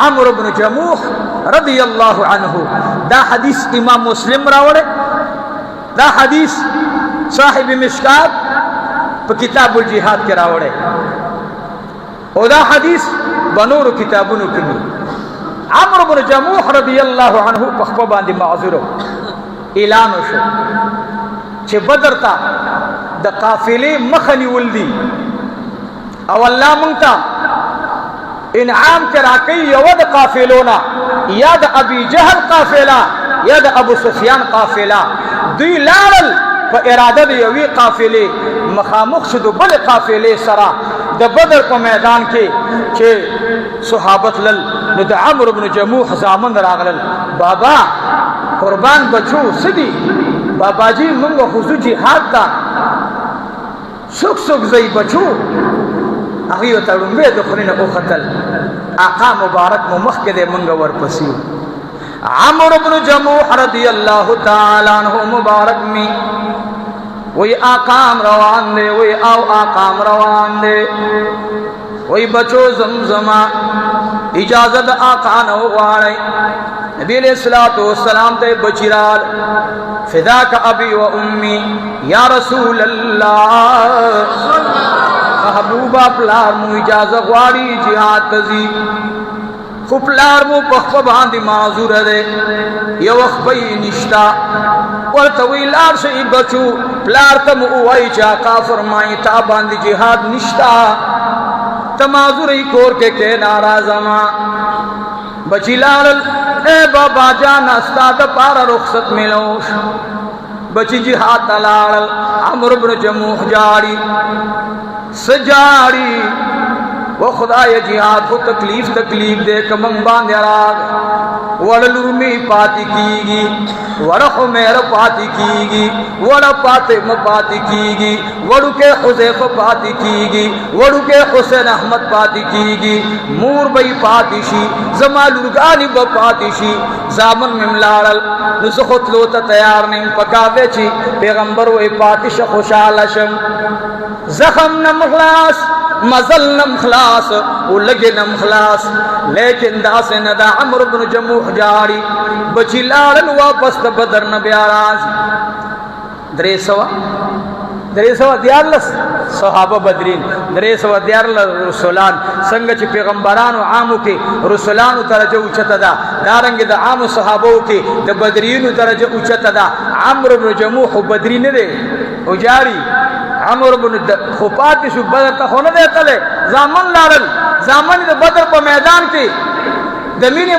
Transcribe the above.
عمرو بن جموح رضی اللہ عنہ. دا حدیث امام مسلم راوڑے, دا حدیث صاحب مشکات پا کتاب الجہاد کے راوڑے, او دا حدیث بنور کتابونو کنی. عمرو بن جموح رضی اللہ عنہ پخپا باندی معذورو اعلانو شو چه بدر تا دا قافلی مخنی ولدی او اللہ منگتا انعام کرا کئی یود قافلونا یا دا ابی جہل قافلہ یا دا ابو سفیان قافلہ دوی لارل پا ارادہ دا یوی قافلی مخامخ شدو بل قافلی سرا دا بدر پا میدان کے چھے صحابت لل نو دا عمرو بن جموح زامن راغلل, بابا قربان بچو سدی بابا جی منگو خزو جہاد تا سک سک زی بچو اغیو تڑنبے دخلین او خطل آقا مبارک ممخ کے دے منگو ورپسیو. عمرو بن جموح رضی اللہ تعالیٰ عنہ مبارک میں وہی آقام روان دے, وہی آو آقام روان دے, وہی بچو زمزمہ اجازت آقا نو غاڑے. نبی علیہ السلام تے بچیرال فداک ابی و امی یا رسول اللہ, محبوبہ پلار مو اجازت غاڑی جہاد تزی, خو پلار مو پخف باندی معذور دے یو اخبئی نشتا ورطوی لار شئی بچو پلار تم اوائی چاقا فرمائی تا باندی جہاد نشتا تمازوری کور کے ناراض ما بچی لارل اے بابا جان استاد پارا رخصت ملوش بچی جہاد لارل. عمرو بن جموح جاری سجاری و خدا یہ جہاد کو تکلیف دے کمنگ باندھ راگ وڑ لرمی پاتی کی گی, وڑ خمیر پاتی کی گی, وڑ فاطمہ پاتی کی گی, وڑو کے حذیفہ پاتی کی گی, وڑو کے حسین احمد پاتی کی گی, مور بئی پاتی شی زمال ارگانی با پاتی شی. زامن مملارل نسخت لوتا تیار نیم پکاوے چی پیغمبر وی پاتی ش خوشالشم زخم نم خلاص مزل نم خلاص او لگے نم خلاص, لیکن دا سے ندا عمرو بن جموح جاری بچی لارن واپس تا بدر نبی آراز. درے سوا دیارلس صحابہ بدرین, درے سوا دیارلس رسولان سنگ چی پیغمبران و عامو کے رسولان ترجہ اچھتا دا, دارنگ دا عام صحابو کے دا بدرین ترجہ اچھتا دا. عمرو بن جموح بدرین دے او جاری عمرو بن خپاتی شو بدر تا خونا دیتا لے زامن لارل, زامن دا بدر پا میدان کے دمین